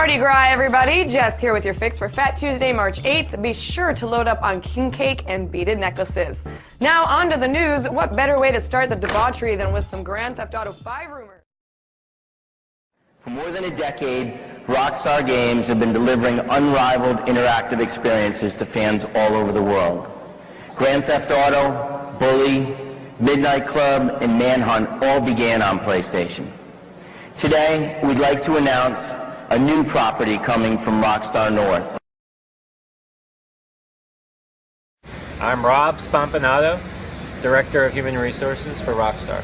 Mardi Gras, everybody. Jess here with your fix for Fat Tuesday, March 8th. Be sure to load up on king cake and beaded necklaces. Now, on to the news. What better way to start the debauchery than with some Grand Theft Auto 5 rumors? For more than a decade, Rockstar Games have been delivering unrivaled interactive experiences to fans all over the world. Grand Theft Auto, Bully, Midnight Club, and Manhunt all began on PlayStation. Today, we'd like to announce a new property coming from Rockstar North. I'm Rob Spampanato, Director of Human Resources for Rockstar.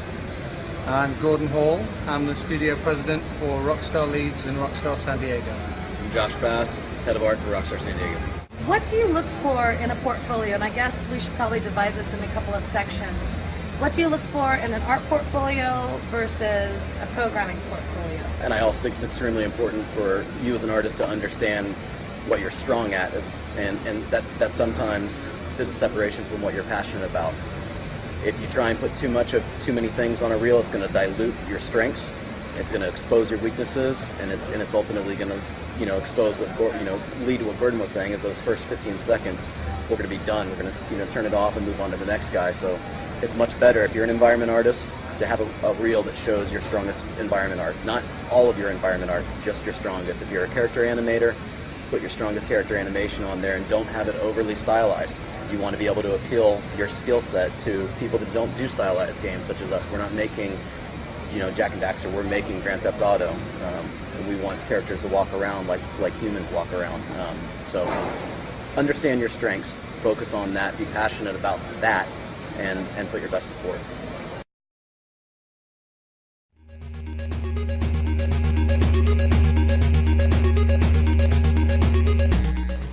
I'm Gordon Hall. I'm the studio president for Rockstar Leeds and Rockstar San Diego. I'm Josh Bass, head of art for Rockstar San Diego. What do you look for in a portfolio? And I guess we should probably divide this in a couple of sections. What do you look for in an art portfolio versus a programming portfolio? And I also think it's extremely important for you as an artist to understand what you're strong at, and that sometimes is a separation from what you're passionate about. If you try and put too many things on a reel, it's going to dilute your strengths. It's going to expose your weaknesses, and it's ultimately going to expose what lead to what Gordon was saying is those first 15 seconds we're going to be done. We're going to turn it off and move on to the next guy. So it's much better if you're an environment artist to have a reel that shows your strongest environment art, not all of your environment art, just your strongest. If you're a character animator, put your strongest character animation on there and don't have it overly stylized. You want to be able to appeal your skill set to people that don't do stylized games such as us. We're not making, Jak and Daxter, we're making Grand Theft Auto. And we want characters to walk around like humans walk around. So understand your strengths, focus on that, be passionate about that, and put your best foot forward.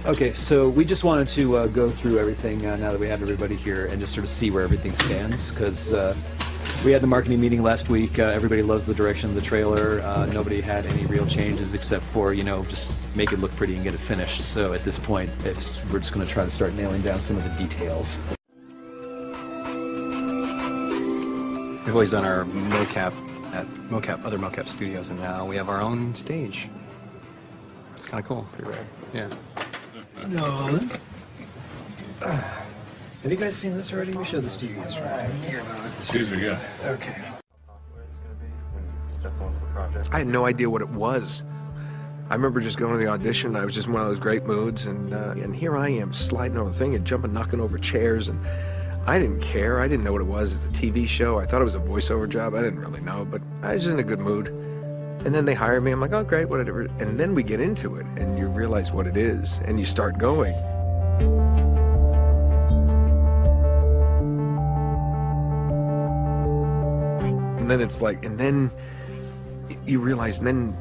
Okay, so we just wanted to go through everything now that we have everybody here and just sort of see where everything stands, because we had the marketing meeting last week. Everybody loves the direction of the trailer. Nobody had any real changes except for, just make it look pretty and get it finished. So at this point, we're just going to try to start nailing down some of the details. We've always done our mocap at other mocap studios, and now we have our own stage. It's kind of cool. Pretty rare. Yeah. No. Have you guys seen this already? We showed this to you yesterday. Yeah, but this is good. Okay. I had no idea what it was. I remember just going to the audition. I was just in one of those great moods, and here I am sliding over the thing and jumping, knocking over chairs, and I didn't care. I didn't know what it was. It's a TV show. I thought it was a voiceover job. I didn't really know, but I was in a good mood. And then they hired me. I'm like, oh, great, whatever. And then we get into it, and you realize what it is, and you start going. And then it's like, and then you realize, and then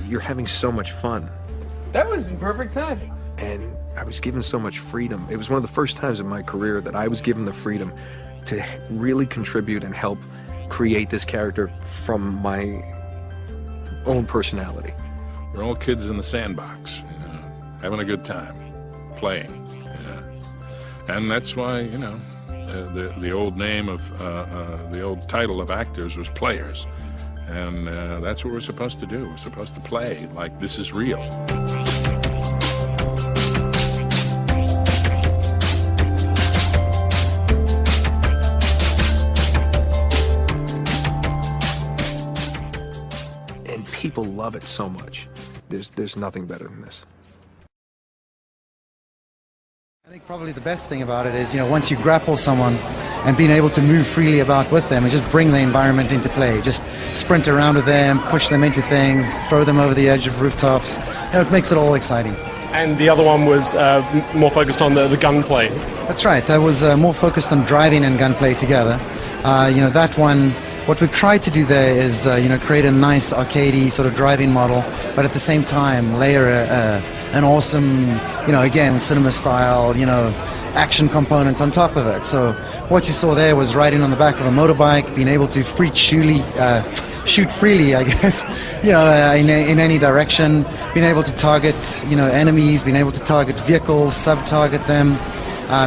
you're having so much fun. That was in perfect timing. And I was given so much freedom. It was one of the first times in my career that I was given the freedom to really contribute and help create this character from my own personality. We're all kids in the sandbox, having a good time, playing. And that's why, the old name of, the old title of actors was players. And that's what we're supposed to do. We're supposed to play like this is real. People love it so much. There's nothing better than this. I think probably the best thing about it is, once you grapple someone and being able to move freely about with them and just bring the environment into play, just sprint around with them, push them into things, throw them over the edge of rooftops, it makes it all exciting. And the other one was more focused on the gunplay. That's right, that was more focused on driving and gunplay together. That one, what we've tried to do there is, create a nice arcadey sort of driving model, but at the same time layer an awesome, again, cinema style, action component on top of it. So what you saw there was riding on the back of a motorbike, being able to shoot freely, I guess, in any direction, being able to target, enemies, being able to target vehicles, sub-target them.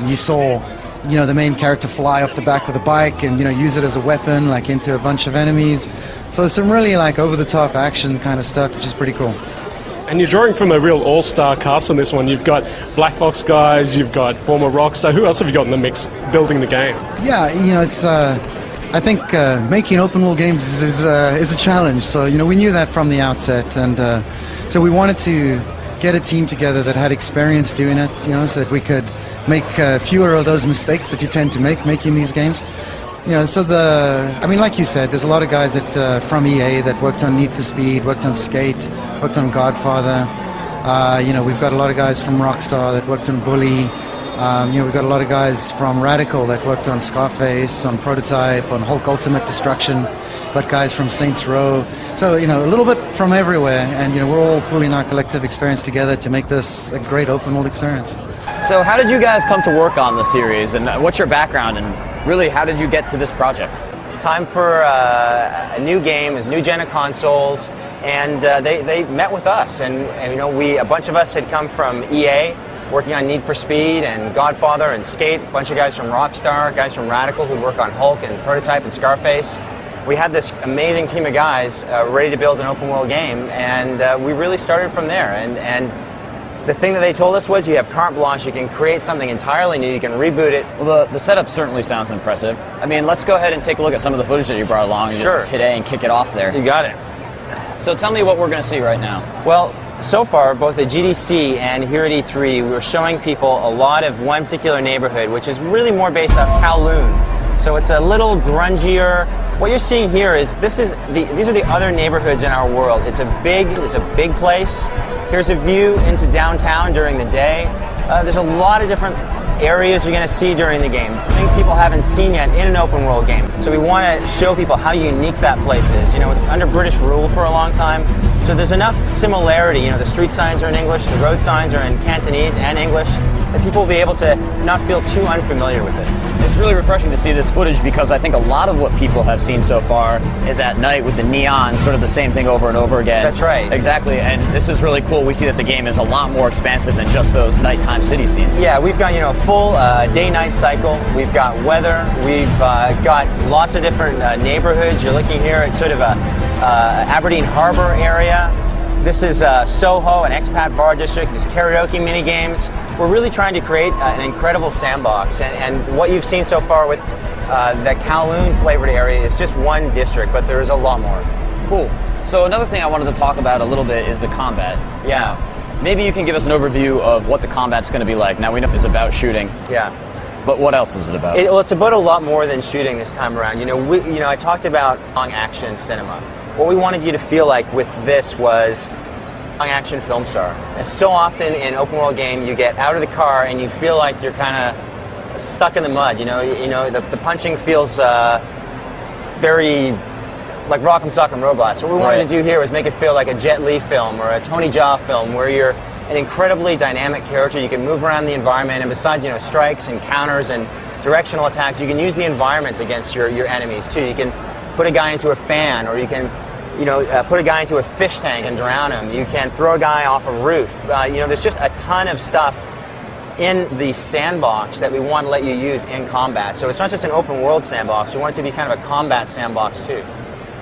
You saw the main character fly off the back of the bike and, use it as a weapon, into a bunch of enemies. So some really, over-the-top action kind of stuff, which is pretty cool. And you're drawing from a real all-star cast on this one. You've got black box guys, you've got former Rockstar. Who else have you got in the mix building the game? Yeah, it's. I think making open world games is a challenge. So we knew that from the outset, and so we wanted to get a team together that had experience doing it. So that we could make fewer of those mistakes that you tend to make making these games. So like you said, there's a lot of guys that from EA that worked on Need for Speed, worked on Skate, worked on Godfather. We've got a lot of guys from Rockstar that worked on Bully. We've got a lot of guys from Radical that worked on Scarface, on Prototype, on Hulk Ultimate Destruction. Got guys from Saints Row. So, a little bit from everywhere, and we're all pulling our collective experience together to make this a great open world experience. So how did you guys come to work on the series, and what's your background, and really how did you get to this project? Time for a new game, a new gen of consoles, and they met with us, and a bunch of us had come from EA, working on Need for Speed and Godfather and Skate, a bunch of guys from Rockstar, guys from Radical who'd work on Hulk and Prototype and Scarface. We had this amazing team of guys ready to build an open world game, and we really started from there. And the thing that they told us was you have carte blanche, you can create something entirely new, you can reboot it. Well, the setup certainly sounds impressive. I mean, let's go ahead and take a look at some of the footage that you brought along and Sure. just hit A and kick it off there. You got it. So tell me what we're going to see right now. Well, so far, both at GDC and here at E3, we were showing people a lot of one particular neighborhood, which is really more based off Kowloon. So it's a little grungier. What you're seeing here is these are the other neighborhoods in our world. It's a big place. Here's a view into downtown during the day. There's a lot of different areas you're going to see during the game, things people haven't seen yet in an open world game. So we want to show people how unique that place is. It's under British rule for a long time, so there's enough similarity. The street signs are in English, the road signs are in Cantonese and English, that people will be able to not feel too unfamiliar with it. It's really refreshing to see this footage because I think a lot of what people have seen so far is at night with the neon, sort of the same thing over and over again. That's right. Exactly, and this is really cool. We see that the game is a lot more expansive than just those nighttime city scenes. Yeah, we've got a full day-night cycle. We've got weather. We've got lots of different neighborhoods. You're looking here at sort of a Aberdeen Harbor area. This is Soho, an expat bar district. There's karaoke mini games. We're really trying to create an incredible sandbox, and what you've seen so far with the Kowloon flavored area is just one district, but there is a lot more. Cool. So another thing I wanted to talk about a little bit is the combat. Yeah. Maybe you can give us an overview of what the combat's going to be like. Now we know it's about shooting. Yeah. But what else is it about? Well, it's about a lot more than shooting this time around. I talked about long action cinema. What we wanted you to feel like with this was long action film star. And so often in open world game, you get out of the car and you feel like you're kind of stuck in the mud. The punching feels very like Rock'em Sock'em Robots. What we wanted to do here was make it feel like a Jet Li film or a Tony Jaa film, where you're an incredibly dynamic character. You can move around the environment, and besides strikes and counters and directional attacks, you can use the environment against your enemies too. You can put a guy into a fan, or you can put a guy into a fish tank and drown him. You can throw a guy off a roof. There's just a ton of stuff in the sandbox that we want to let you use in combat. So it's not just an open world sandbox. We want it to be kind of a combat sandbox too.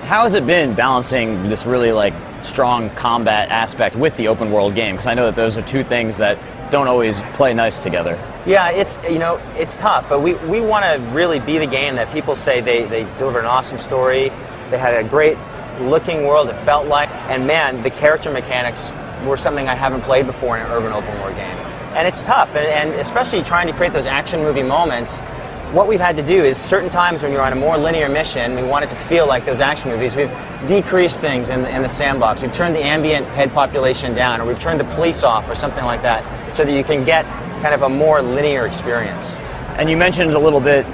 How has it been balancing this really strong combat aspect with the open world game? Because I know that those are two things that don't always play nice together. Yeah, it's tough, but we want to really be the game that people say they delivered an awesome story. They had a great looking world, it felt like, and man, the character mechanics were something I haven't played before in an urban open world game. And it's tough, and especially trying to create those action movie moments. What we've had to do is certain times when you're on a more linear mission, we want it to feel like those action movies. We've decreased things in the sandbox. We've turned the ambient head population down, or we've turned the police off, or something like that, so that you can get kind of a more linear experience. And you mentioned a little bit,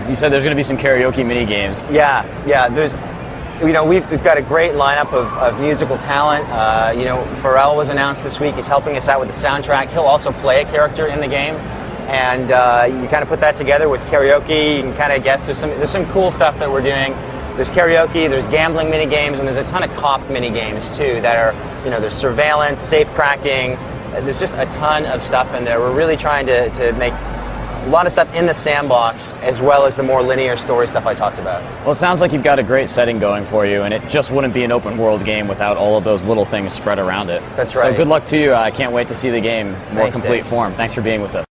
you said there's going to be some karaoke mini games. Yeah, there's, we've got a great lineup of musical talent. Pharrell was announced this week. He's helping us out with the soundtrack. He'll also play a character in the game. And you kind of put that together with karaoke. You can kind of guess there's some cool stuff that we're doing. There's karaoke, there's gambling mini games, and there's a ton of cop mini games too that are, there's surveillance, safe cracking. There's just a ton of stuff in there. We're really trying to make A lot of stuff in the sandbox, as well as the more linear story stuff I talked about. Well, it sounds like you've got a great setting going for you, and it just wouldn't be an open world game without all of those little things spread around it. That's right. So good luck to you. I can't wait to see the game in more Thanks, complete Dave. form. Thanks for being with us.